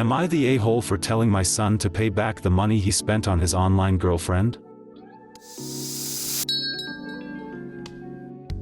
Am I the a-hole for telling my son to pay back the money he spent on his online girlfriend?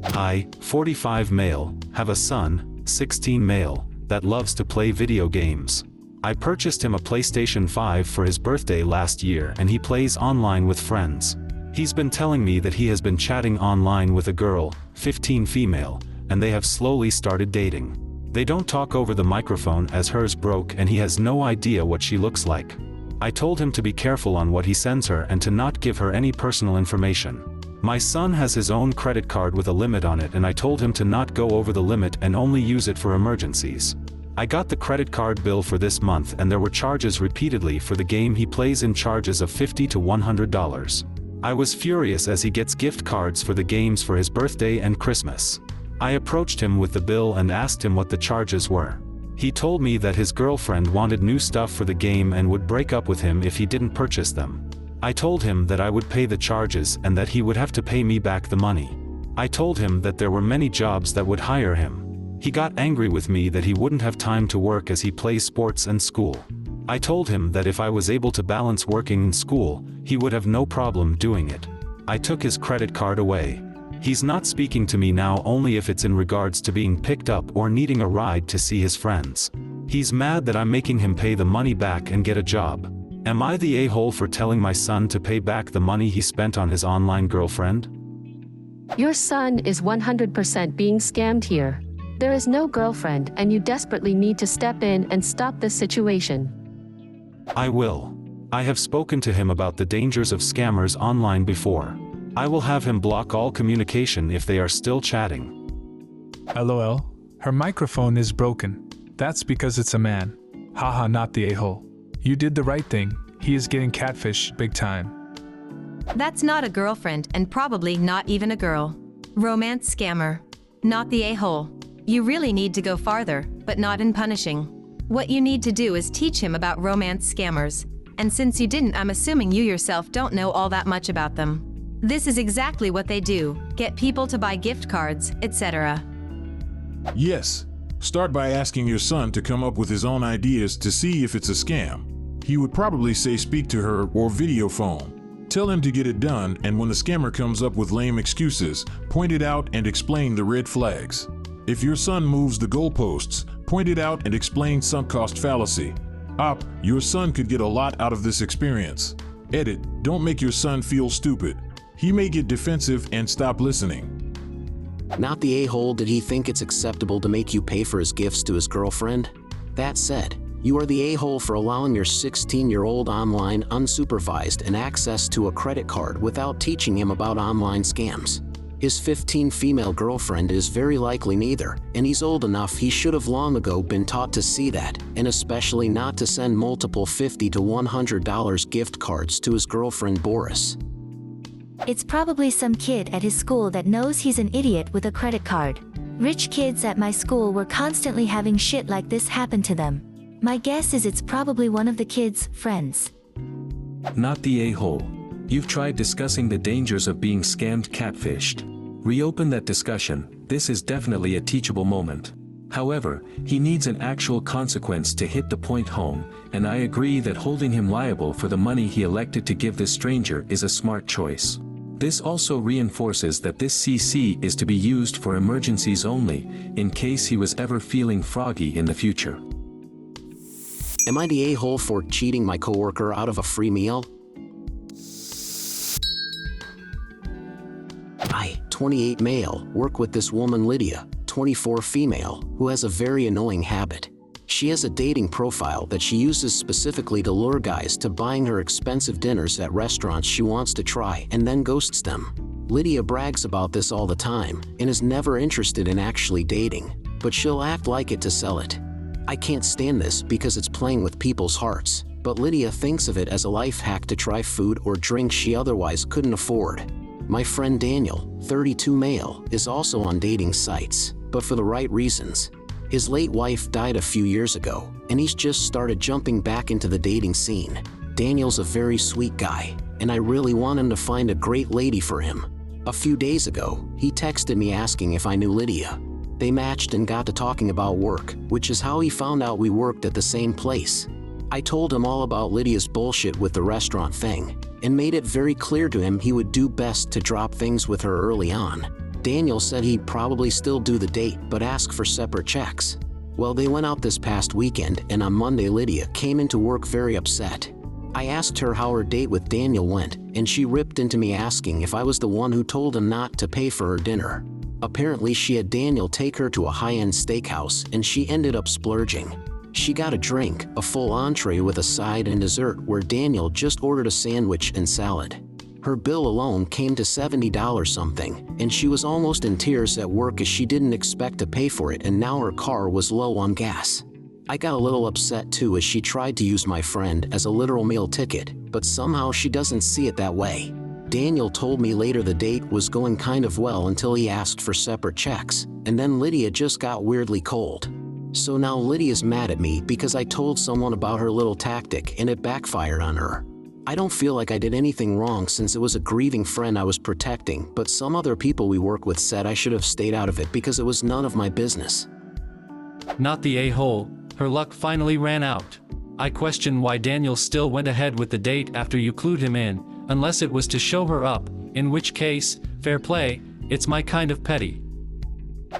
I, 45 male, have a son, 16 male, that loves to play video games. I purchased him a PlayStation 5 for his birthday last year and he plays online with friends. He's been telling me that he has been chatting online with a girl, 15 female, and they have slowly started dating. They don't talk over the microphone as hers broke and he has no idea what she looks like. I told him to be careful on what he sends her and to not give her any personal information. My son has his own credit card with a limit on it and I told him to not go over the limit and only use it for emergencies. I got the credit card bill for this month and there were charges repeatedly for the game he plays in charges of $50 to $100. I was furious as he gets gift cards for the games for his birthday and Christmas. I approached him with the bill and asked him what the charges were. He told me that his girlfriend wanted new stuff for the game and would break up with him if he didn't purchase them. I told him that I would pay the charges and that he would have to pay me back the money. I told him that there were many jobs that would hire him. He got angry with me that he wouldn't have time to work as he plays sports and school. I told him that if I was able to balance working and school, he would have no problem doing it. I took his credit card away. He's not speaking to me now only if it's in regards to being picked up or needing a ride to see his friends. He's mad that I'm making him pay the money back and get a job. Am I the a-hole for telling my son to pay back the money he spent on his online girlfriend? Your son is 100% being scammed here. There is no girlfriend and you desperately need to step in and stop this situation. I will. I have spoken to him about the dangers of scammers online before. I will have him block all communication if they are still chatting. LOL. Her microphone is broken. That's because it's a man. Haha, not the a-hole. You did the right thing. He is getting catfished big time. That's not a girlfriend and probably not even a girl. Romance scammer. Not the a-hole. You really need to go farther, but not in punishing. What you need to do is teach him about romance scammers. And since you didn't, I'm assuming you yourself don't know all that much about them. This is exactly what they do, get people to buy gift cards, etc. Yes. Start by asking your son to come up with his own ideas to see if it's a scam. He would probably say speak to her or video phone. Tell him to get it done, and when the scammer comes up with lame excuses, point it out and explain the red flags. If your son moves the goalposts, point it out and explain sunk cost fallacy. Your son could get a lot out of this experience. Edit, don't make your son feel stupid. He may get defensive and stop listening. Not the a-hole. Did he think it's acceptable to make you pay for his gifts to his girlfriend? That said, you are the a-hole for allowing your 16-year-old online unsupervised and access to a credit card without teaching him about online scams. His 15 female girlfriend is very likely neither, and he's old enough he should have long ago been taught to see that, and especially not to send multiple $50 to $100 gift cards to his girlfriend Boris. It's probably some kid at his school that knows he's an idiot with a credit card. Rich kids at my school were constantly having shit like this happen to them. My guess is it's probably one of the kid's friends. Not the a-hole. You've tried discussing the dangers of being scammed, catfished. Reopen that discussion. This is definitely a teachable moment. However, he needs an actual consequence to hit the point home, and I agree that holding him liable for the money he elected to give this stranger is a smart choice. This also reinforces that this CC is to be used for emergencies only, in case he was ever feeling froggy in the future. Am I the a-hole for cheating my coworker out of a free meal? I, 28 male, work with this woman Lydia, 24 female, who has a very annoying habit. She has a dating profile that she uses specifically to lure guys to buying her expensive dinners at restaurants she wants to try and then ghosts them. Lydia brags about this all the time and is never interested in actually dating, but she'll act like it to sell it. I can't stand this because it's playing with people's hearts, but Lydia thinks of it as a life hack to try food or drinks she otherwise couldn't afford. My friend Daniel, 32 male, is also on dating sites, but for the right reasons. His late wife died a few years ago, and he's just started jumping back into the dating scene. Daniel's a very sweet guy, and I really want him to find a great lady for him. A few days ago, he texted me asking if I knew Lydia. They matched and got to talking about work, which is how he found out we worked at the same place. I told him all about Lydia's bullshit with the restaurant thing, and made it very clear to him he would do best to drop things with her early on. Daniel said he'd probably still do the date, but ask for separate checks. Well, they went out this past weekend, and on Monday Lydia came into work very upset. I asked her how her date with Daniel went, and she ripped into me asking if I was the one who told him not to pay for her dinner. Apparently she had Daniel take her to a high-end steakhouse, and she ended up splurging. She got a drink, a full entree with a side and dessert, where Daniel just ordered a sandwich and salad. Her bill alone came to $70 something, and she was almost in tears at work as she didn't expect to pay for it, and now her car was low on gas. I got a little upset too as she tried to use my friend as a literal meal ticket, but somehow she doesn't see it that way. Daniel told me later the date was going kind of well until he asked for separate checks, and then Lydia just got weirdly cold. So now Lydia's mad at me because I told someone about her little tactic and it backfired on her. I don't feel like I did anything wrong since it was a grieving friend I was protecting, but some other people we work with said I should have stayed out of it because it was none of my business. Not the a-hole, her luck finally ran out. I question why Daniel still went ahead with the date after you clued him in, unless it was to show her up, in which case, fair play, it's my kind of petty.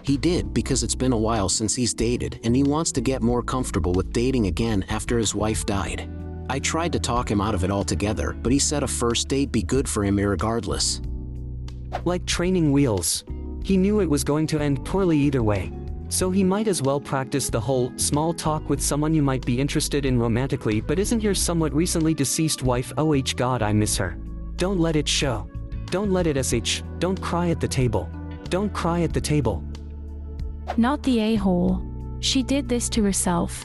He did because it's been a while since he's dated and he wants to get more comfortable with dating again after his wife died. I tried to talk him out of it altogether, but he said a first date be good for him irregardless. Like training wheels. He knew it was going to end poorly either way. So he might as well practice the whole small talk with someone you might be interested in romantically but isn't your somewhat recently deceased wife. Oh God, I miss her. Don't let it show. Don't let it don't cry at the table. Don't cry at the table. Not the a-hole. She did this to herself.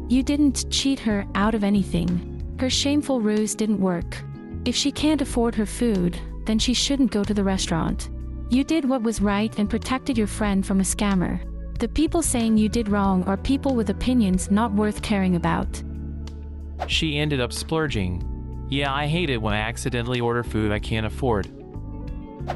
You didn't cheat her out of anything. Her shameful ruse didn't work. If she can't afford her food, then she shouldn't go to the restaurant. You did what was right and protected your friend from a scammer. The people saying you did wrong are people with opinions not worth caring about. She ended up splurging. Yeah, I hate it when I accidentally order food I can't afford.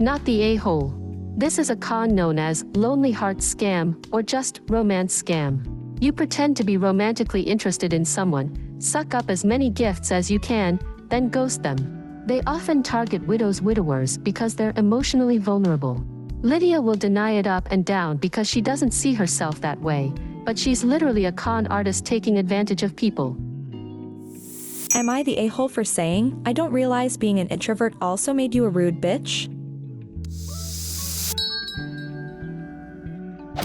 Not the a-hole. This is a con known as lonely heart scam or just romance scam. You pretend to be romantically interested in someone, suck up as many gifts as you can, then ghost them. They often target widowers because they're emotionally vulnerable. Lydia will deny it up and down because she doesn't see herself that way, but she's literally a con artist taking advantage of people. Am I the a-hole for saying, I don't realize being an introvert also made you a rude bitch?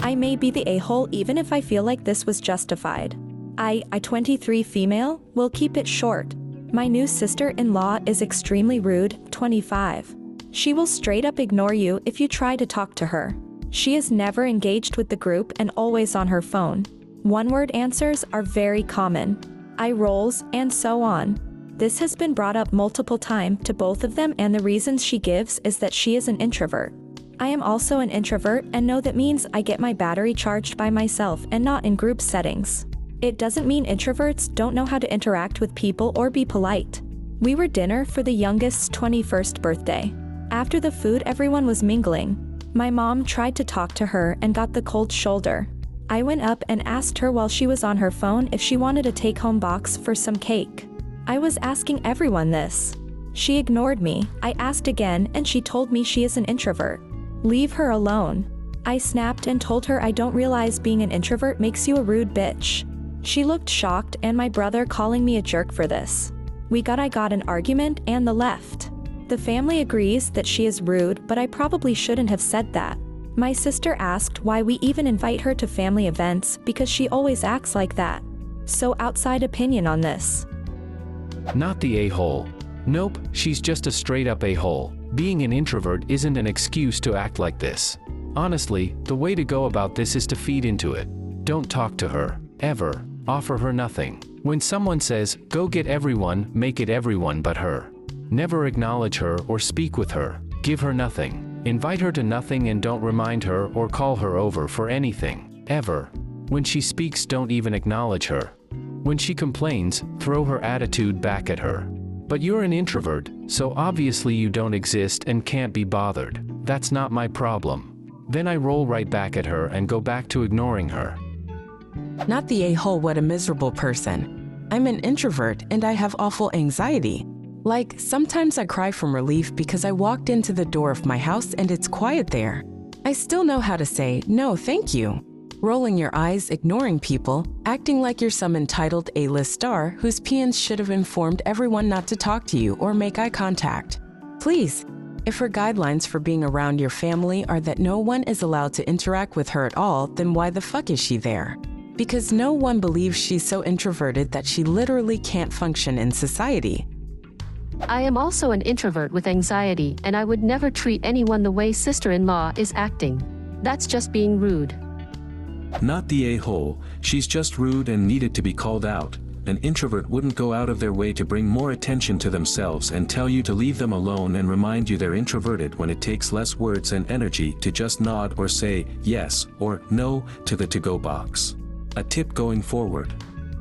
I may be the a-hole even if I feel like this was justified. I 23 female, will keep it short. My new sister-in-law is extremely rude, 25. She will straight up ignore you if you try to talk to her. She is never engaged with the group and always on her phone. One-word answers are very common. Eye rolls, and so on. This has been brought up multiple times to both of them, and the reasons she gives is that she is an introvert. I am also an introvert and know that means I get my battery charged by myself and not in group settings. It doesn't mean introverts don't know how to interact with people or be polite. We were dinner for the youngest's 21st birthday. After the food everyone was mingling. My mom tried to talk to her and got the cold shoulder. I went up and asked her while she was on her phone if she wanted a take-home box for some cake. I was asking everyone this. She ignored me. I asked again and she told me she is an introvert. Leave her alone. I snapped and told her I don't realize being an introvert makes you a rude bitch. She looked shocked and my brother calling me a jerk for this. I got an argument and the left. The family agrees that she is rude, but I probably shouldn't have said that. My sister asked why we even invite her to family events because she always acts like that. So outside opinion on this. Not the a-hole. Nope, she's just a straight up a-hole. Being an introvert isn't an excuse to act like this. Honestly, the way to go about this is to feed into it. Don't talk to her, ever. Offer her nothing. When someone says, go get everyone, make it everyone but her. Never acknowledge her or speak with her. Give her nothing. Invite her to nothing and don't remind her or call her over for anything, ever. When she speaks, don't even acknowledge her. When she complains, throw her attitude back at her. But you're an introvert, so obviously you don't exist and can't be bothered. That's not my problem. Then I roll right back at her and go back to ignoring her. Not the a-hole, what a miserable person. I'm an introvert and I have awful anxiety. Like, sometimes I cry from relief because I walked into the door of my house and it's quiet there. I still know how to say, no, thank you. Rolling your eyes, ignoring people, acting like you're some entitled A-list star whose PNs should have informed everyone not to talk to you or make eye contact. Please, if her guidelines for being around your family are that no one is allowed to interact with her at all, then why the fuck is she there? Because no one believes she's so introverted that she literally can't function in society. I am also an introvert with anxiety, and I would never treat anyone the way sister-in-law is acting. That's just being rude. Not the a-hole, she's just rude and needed to be called out. An introvert wouldn't go out of their way to bring more attention to themselves and tell you to leave them alone and remind you they're introverted when it takes less words and energy to just nod or say yes or no to the to-go box. A tip going forward: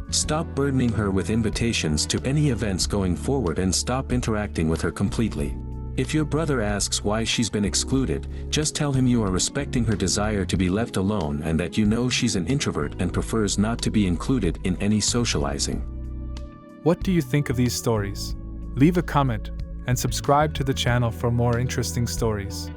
stop burdening her with invitations to any events going forward and stop interacting with her completely. If your brother asks why she's been excluded, just tell him you are respecting her desire to be left alone and that you know she's an introvert and prefers not to be included in any socializing. What do you think of these stories? Leave a comment and subscribe to the channel for more interesting stories.